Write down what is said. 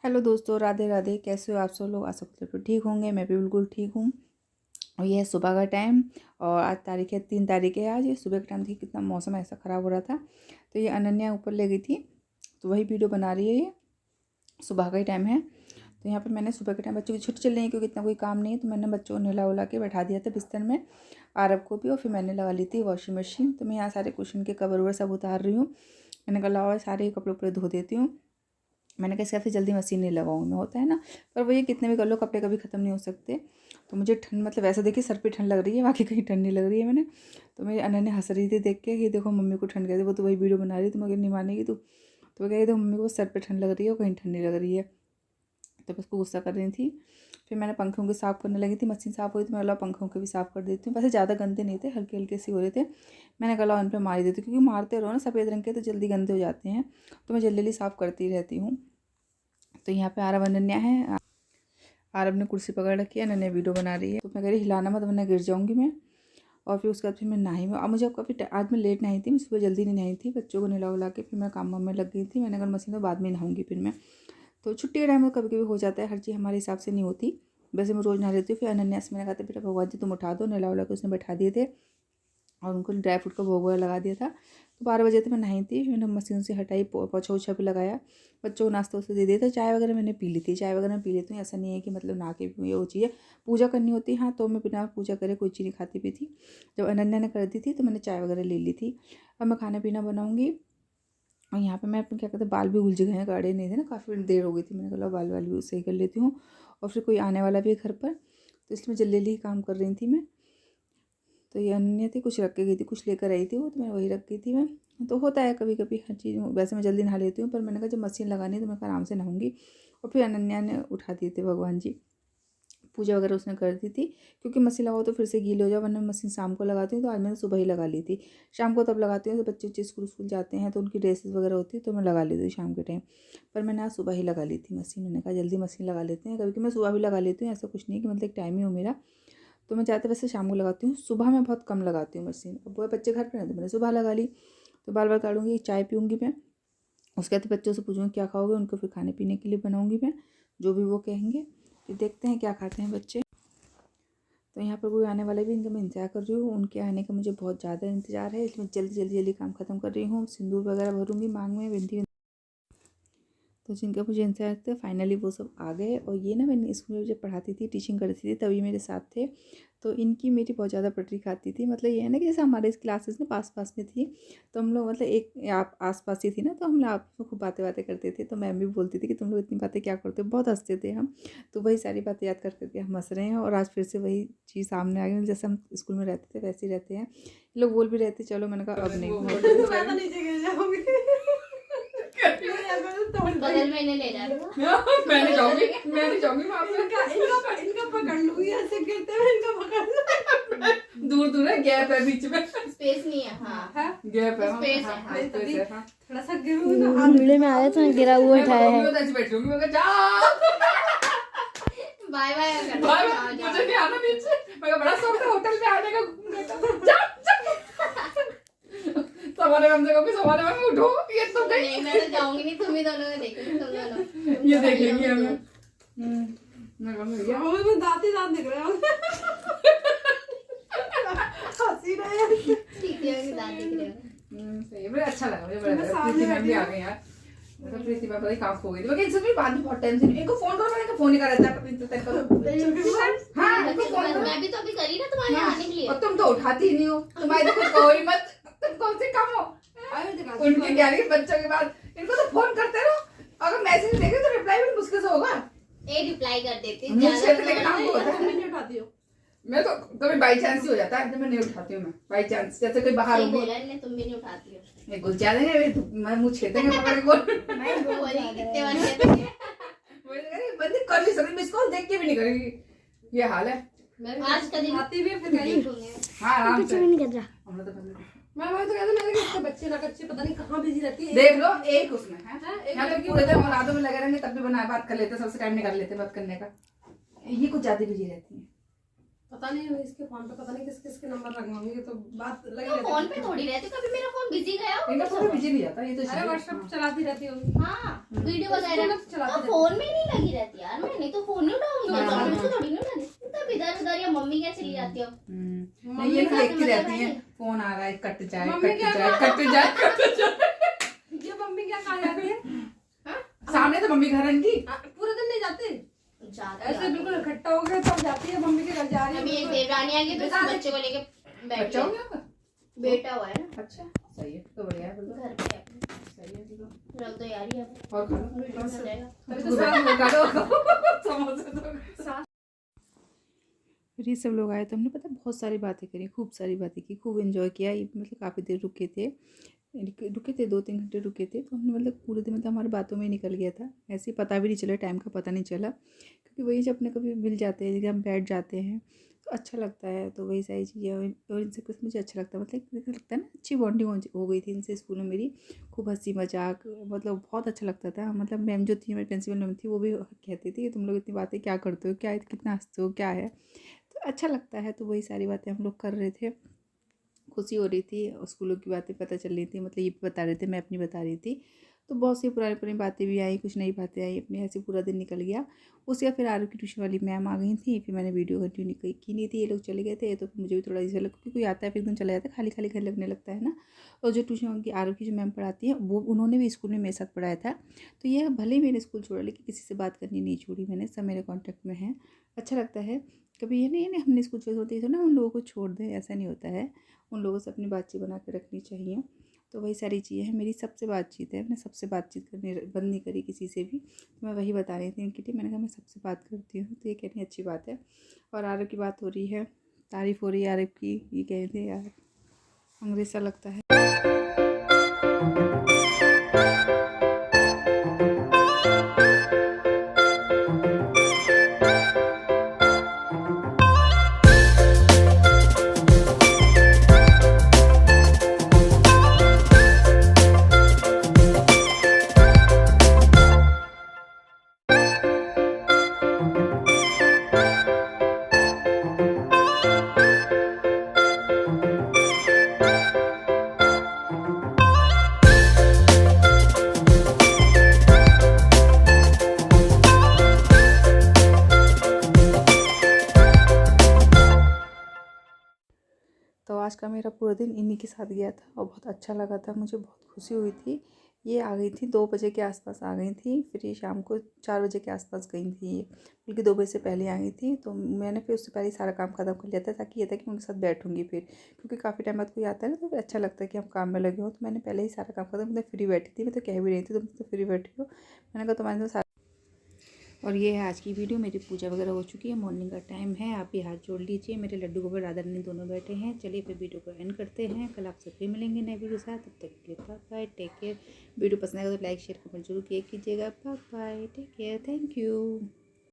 Hello दोस्तों, राधे राधे। कैसे हो आप सब लोग? आशा करते हो ठीक होंगे। मैं भी बिल्कुल ठीक हूँ। और ये है सुबह का टाइम और आज तारीख है 3 तारीख है। आज ये सुबह का टाइम देखिए कितना मौसम ऐसा ख़राब हो रहा था, तो ये अनन्या ऊपर ले गई थी, तो वही वीडियो बना रही है। ये सुबह का ही टाइम है, तो यहाँ पर मैंने सुबह के टाइम बच्चों की छुट्टी चल रही है क्योंकि इतना कोई काम नहीं है, तो मैंने बच्चों को नहला उला के बैठा दिया था बिस्तर में, आरब को भी। और फिर मैंने लगा ली थी वॉशिंग मशीन। तो मैं यहाँ सारे कुशन के कवर ववर सब उतार रही हूँ। मैंने कहा लाओ सारे कपड़े उपड़े धो देती हूँ। मैंने कहा इसका फिर जल्दी मशीन नहीं लगाऊंगी, होता है ना, पर वो ये कितने भी कर लो कपड़े कभी ख़त्म नहीं हो सकते। तो मुझे ठंड मतलब वैसे देखिए सर पे ठंड लग रही है, बाकी कहीं ठंड नहीं लग रही है। मैंने तो मेरी अनन्या हंस रही थी देख के कि देखो मम्मी को ठंड कहती, वो तो वही वीडियो बना रही थी, तो मगर नहीं मानेगी तो वो कह रही थी मम्मी को सर पे ठंड लग रही है और कहीं ठंड नहीं लग रही है, तो बस को गुस्सा कर रही थी। फिर मैंने पंखों को साफ़ करने लगी थी, मशीन साफ़ हुई तो मैं पंखों के भी साफ़ कर देती हूँ। वैसे ज़्यादा गंदे नहीं थे, हल्के हल्के से हो रहे थे। मैंने कहा उन पर मार देती हूँ क्योंकि मारते रहो ना सफ़ेद रंग के तो जल्दी गंदे हो जाते हैं, तो मैं जल्दी जल्दी साफ़ करती रहती हूँ। तो यहाँ पे आरब अनन्या है, आरब ने कुर्सी पकड़ रखी है, अनन्या वीडियो बना रही है। तो मैं कह रही हिलाना मत वरना गिर जाऊँगी मैं। और फिर उसके बाद फिर मैं नहाई में, अब मुझे अब काफ़ी आज मैं लेट नहाई थी, मैं सुबह जल्दी नहीं नहाई थी, बच्चों को नहला उला के फिर मैं काम वाम में लग गई थी। मैंने अगर मशीन तो बाद में नहाऊंगी फिर मैं। तो छुट्टी के टाइम में कभी कभी हो जाता है, हर चीज़ हमारे हिसाब से नहीं होती। वैसे मैं रोज़ नहा लेती हूँ। फिर अनन्या से मैंने कहा था बेटा भगवान जी तुम उठा दो, नहला उला के उसने बैठा दिए थे और उनको ड्राई फ्रूट का भोग वगैरह लगा दिया था। तो 12 बजे तो मैं नहाई थी, मैंने मशीन से हटाई, पोछा ओछा भी लगाया, बच्चों को नाश्ता उसे दे दिया था। चाय वगैरह मैंने पी ली थी, चाय वगैरह पी लेती हूँ, ऐसा नहीं है कि मतलब ना के ये वो चीज़ है, पूजा करनी होती है हाँ, तो मैं बिना पूजा करे कोई चीज़ नहीं खाती पी थी। जब अनन्या ने कर दी थी तो मैंने चाय वगैरह ले ली थी। अब मैं खाना पीना बनाऊँगी। और यहाँ पे मैं अपने क्या कहते हैं बाल भी उलझ गए हैं, गाढ़े नहीं थे ना, काफ़ी देर हो गई थी। मैंने कहा बाल वाल भी सही कर लेती हूँ। और फिर कोई आने वाला भी है घर पर, तो इसलिए मैं जल्दी जल्दी काम कर रही थी मैं। तो ये अनन्या थी, कुछ रख के गई थी, कुछ लेकर आई थी वो, तो मैं वही रख गई थी मैं। तो होता है कभी कभी हर चीज़। वैसे मैं जल्दी नहा लेती हूँ, पर मैंने कहा जब मशीन लगानी है तो मैं आराम से नहाऊंगी। और फिर अनन्या ने उठा दिए थे भगवान जी, पूजा वगैरह उसने कर दी थी क्योंकि मशीन लगाओ तो फिर से गीले हो जाए, वरना मशीन शाम को लगाती हूँ। तो आज मैंने सुबह ही लगा ली थी। शाम को तब लगाती हूँ तो बच्चे बच्चे स्कूल जाते हैं तो उनकी ड्रेसेस वगैरह होती है, तो मैं लगा लेती हूँ शाम के टाइम। पर मैंने आज सुबह ही लगा ली थी मशीन। मैंने कहा जल्दी मशीन लगा लेते हैं, कभी कि मैं सुबह भी लगा लेती हूँ, ऐसा कुछ नहीं कि मतलब एक टाइम ही हो मेरा। तो मैं ज़्यादा वैसे शाम को लगाती हूँ, सुबह मैं बहुत कम लगाती हूँ मशीन। अब वो बच्चे घर पर हैं तो मैंने सुबह लगा ली। तो बाल बाल काटूँगी, चाय पीऊँगी मैं, उसके बाद बच्चों से पूछूँगी क्या खाओगे, उनको फिर खाने पीने के लिए बनाऊँगी मैं, जो भी वो कहेंगे। फिर देखते हैं क्या खाते हैं बच्चे। तो यहाँ पर कोई आने वाला भी, इनका मैं इंतजार कर रही हूँ। उनके आने का मुझे बहुत ज़्यादा इंतजार है, इसलिए जल्दी जल्दी जल्दी काम ख़त्म कर रही हूँ। सिंदूर वगैरह भरूँगी मांग में, बिंदी। तो जिनका मुझे इंतजार था फाइनली वो सब आ गए। और ये ना मैंने स्कूल में जब पढ़ाती थी, टीचिंग करती थी, तभी मेरे साथ थे, तो इनकी मेरी बहुत ज़्यादा पटरी खाती थी। मतलब ये है ना कि जैसे हमारे क्लासेस में पास पास में थी, तो हम लोग मतलब एक आप आस पास ही थी ना, तो हम लोग आपस में खूब बातें बातें करते थे। तो मैम भी बोलती थी कि तुम लोग इतनी बातें क्या करते हो, बहुत हंसते थे हम। तो वही सारी बातें याद कर करके हम हंस रहे हैं। और आज फिर से वही चीज़ सामने आ गई, जैसे हम स्कूल में रहते थे वैसे ही रहते हैं। लोग बोल भी रहते चलो, मैंने कहा अब नहीं बगल में ले जा रहा मैं नहीं जाऊंगी वहां पे। इनका पकड़ लूंगी, ऐसे गिरते हुए इनका पकड़ दूर दूर है, गैप है बीच में, स्पेस नहीं है। हाँ गैप है, स्पेस हाँ, है। स्पेस है, हाँ। थोड़ा सा गिरूंगी ना, हाथ वीडियो में आया था गिरा हुआ उठाया है। मैं बैठ लूंगी, मैं जा बाय बाय मुझे नहीं आना नीचे, मैं बड़ा शौक था होटल में आने का, घूमने का। जा सवारे हम जगह पे सवारे में उठो, ये तो गई। नहीं मैं तो जाऊंगी नहीं, तुम ही दोनों में देखेंगे, तुम दोनों ये देखेंगे हमें। मैं में दांत ही दांत निकल रहे हैं, हंसी रहे हैं। ठीक है, दांत दिख रहे हैं। सही है, बड़ा अच्छा लगा मुझे, बड़ा प्रीति मैम भी आ गई यार। मतलब प्रीति मैम बड़ी काम हो गई थी, लेकिन इसमें बाद में बहुत टेंशन। इनको फोन करो, मैंने फोन ही कर रहता है प्रीति तक करो। हां मैं भी तो अभी करी ना तुम्हारे आने के लिए, और तुम तो उठाती नहीं हो, तुम्हारे तो कुछ कहो ही मत, तुम कौन से कम हो। उनकी क्या रही बच्चों के बाद, इनको तो फोन करते रहो, अगर मैसेज देखे तो रिप्लाई भी मुश्किल से होगा। ए रिप्लाई कर देती उठाती हो। मैं तो कभी बाई चांस ही हो जाता है, जब मैं नहीं उठाती हूँ। मैं बाई चांस जैसे कोई बाहर हो, बोला ने तुम भी नहीं उठाती हो। ये गुस्सा देंगे, मैं मुंह छेदेंगे पकड़ के बोल। नहीं बोली कितने बार कहते हैं, मुझे कह बंदी कर भी सकती, मिस कॉल देख के भी नहीं करेगी, ये हाल है। आज का दिन आती भी फिर कहीं हां आराम से नहीं कर रहा। हम लोग तो मैं तो कहता मैंने कि इसके बच्चे ना कच्चे पता नहीं कहाँ बिजी रहती है। देख लो एक उसमें है, यहाँ तो क्यों रहते हैं, रातों में लगे रहेंगे तब भी बना बात कर लेते, सबसे टाइम निकाल लेते बात करने का। ये कुछ ज्यादा बिजी रहती है। पता नहीं है इसके फोन पे पता नहीं किस किस के नंबर रखे होंगे, ये तो बात लगी तो रहती फोन है। पे थोड़ी रहती, कभी मेरा फोन बिजी गया हो इनका फोन बिजी नहीं जाता, ये तो अरे व्हाट्सएप चलाती रहती होगी। हाँ वीडियो वगैरह तो चलाती तो रहती। फोन में नहीं लगी रहती यार, मैं नहीं तो फोन नहीं उठाऊंगी, हाँ, फोन हाँ। से थोड़ी नहीं उठाती, तब इधर उधर या मम्मी क्या चली जाती हो। नहीं ये साथ देखती में रहती मतलब है, है। फोन आ रहा है, कट जाए मम्मी कट क्या जाए कट जाए कट जाए। ये मम्मी क्या कहा जाती है? सामने तो मम्मी घर इनकी पूरे दिन नहीं जाती, जाती ऐसे है। बिल्कुल इकट्ठा हो गए तब जाती है मम्मी के घर, जा रही है अभी एक बिल्कुल। देवरानी आ गई तो बता उसके दे। बच्चे को लेके बैठ बच्चा हो गई। गया आपका? बेटा हुआ है ना, अच्छा सही है, तो बढ़िया है, बिल्कुल घर पे है। सही है, बिल्कुल। रख दो यार ये, और खा लो वीडियो बन जाएगा। तभी तो साथ में खा लो समोसे तो। साथ फिर ये सब लोग आए तो हमने पता बहुत सारी बातें करी, खूब सारी बातें की, खूब एंजॉय किया। ये मतलब काफ़ी देर रुके थे 2-3 घंटे रुके थे, तो हमने मतलब पूरे दिन मतलब हमारी बातों में ही निकल गया था, ऐसे ही पता भी नहीं चला, टाइम का पता नहीं चला, क्योंकि वही जब अपने कभी मिल जाते हैं, जब हम बैठ जाते हैं तो अच्छा लगता है। तो वही सारी चीज़ें और इनसे कुछ मुझे अच्छा लगता है, मतलब लगता है ना, अच्छी बॉन्डिंग हो गई थी इनसे स्कूल में मेरी, खूब हंसी मजाक, मतलब बहुत अच्छा लगता था। मतलब मैम जो थी, मेरी प्रिंसिपल मैम थी, वो भी कहती थी कि तुम लोग इतनी बातें क्या करते हो, क्या कितना हंसते हो, क्या है, तो अच्छा लगता है। तो वही सारी बातें हम लोग कर रहे थे, खुशी हो रही थी, और स्कूलों की बातें पता चल रही थी, मतलब ये भी बता रहे थे, मैं अपनी बता रही थी, तो बहुत सी पुरानी पुरानी बातें भी आई, कुछ नई बातें आई अपनी, ऐसे पूरा दिन निकल गया। उसके बाद फिर आरू की ट्यूशन वाली मैम आ गई थी, फिर मैंने वीडियो कंटिन्यू की नहीं थी, ये लोग चले गए थे, तो फिर मुझे भी थोड़ा ऐसा लगा, क्योंकि कोई आता है फिर एकदम चला जाता है, खाली खाली घर लगने लगता है ना। और जो ट्यूशन की आरू की जो मैम पढ़ाती हैं, वो उन्होंने भी स्कूल में मेरे साथ पढ़ाया था, तो ये भले ही मैंने स्कूल छोड़ा, लेकिन किसी से बात करनी नहीं छोड़ी मैंने, सब मेरे कॉन्टैक्ट में हैं, अच्छा लगता है। कभी ये नहीं हमने स्कूल छोड़ होती तो ना उन लोगों को छोड़ दें, ऐसा नहीं होता है, उन लोगों से अपनी बातचीत बना के रखनी चाहिए। तो वही सारी चीज़ें हैं, मेरी सबसे बातचीत है, मैं सबसे बातचीत करनी बंद नहीं करी किसी से भी, तो मैं वही बता रही थी इनकी टीम, मैंने कहा मैं सबसे बात करती हूँ, तो ये कहनी अच्छी बात है। और आरव की बात हो रही है, तारीफ़ हो रही है आरव की, ये कह रहे थे यार अंग्रेज सा लगता है। तो आज का मेरा पूरा दिन इन्हीं के साथ गया था, और बहुत अच्छा लगा था, मुझे बहुत खुशी हुई थी। ये आ गई थी 2 बजे के आसपास आ गई थी, फिर ये शाम को 4 बजे के आसपास गई थी, ये बल्कि 2 बजे से पहले आ गई थी। तो मैंने फिर उससे पहले सारा काम ख़त्म कर लिया था, ताकि ये था कि उनके साथ बैठूंगी फिर, क्योंकि काफ़ी टाइम बाद कोई आता है ना, तो फिर अच्छा लगता है कि हम काम में लगे हो। तो मैंने पहले ही सारा काम खत्म, मैं फ्री बैठी थी, मैं तो कह भी रही थी तुम तो फ्री बैठी हो, मैंने कहा तुम्हारे साथ। और ये है आज की वीडियो, मेरी पूजा वगैरह हो चुकी है, मॉर्निंग का टाइम है, आप भी हाथ जोड़ लीजिए। मेरे लड्डू गोपाल राधा रानी दोनों बैठे हैं। चलिए फिर वीडियो को एंड करते हैं, कल आपसे फिर मिलेंगे नए वीडियो के साथ, तब तक के लिए bye bye, take care. Video पसंद आएगा तो लाइक शेयर कमेंट जरूर किया कीजिएगा। Bye bye, take care, thank you.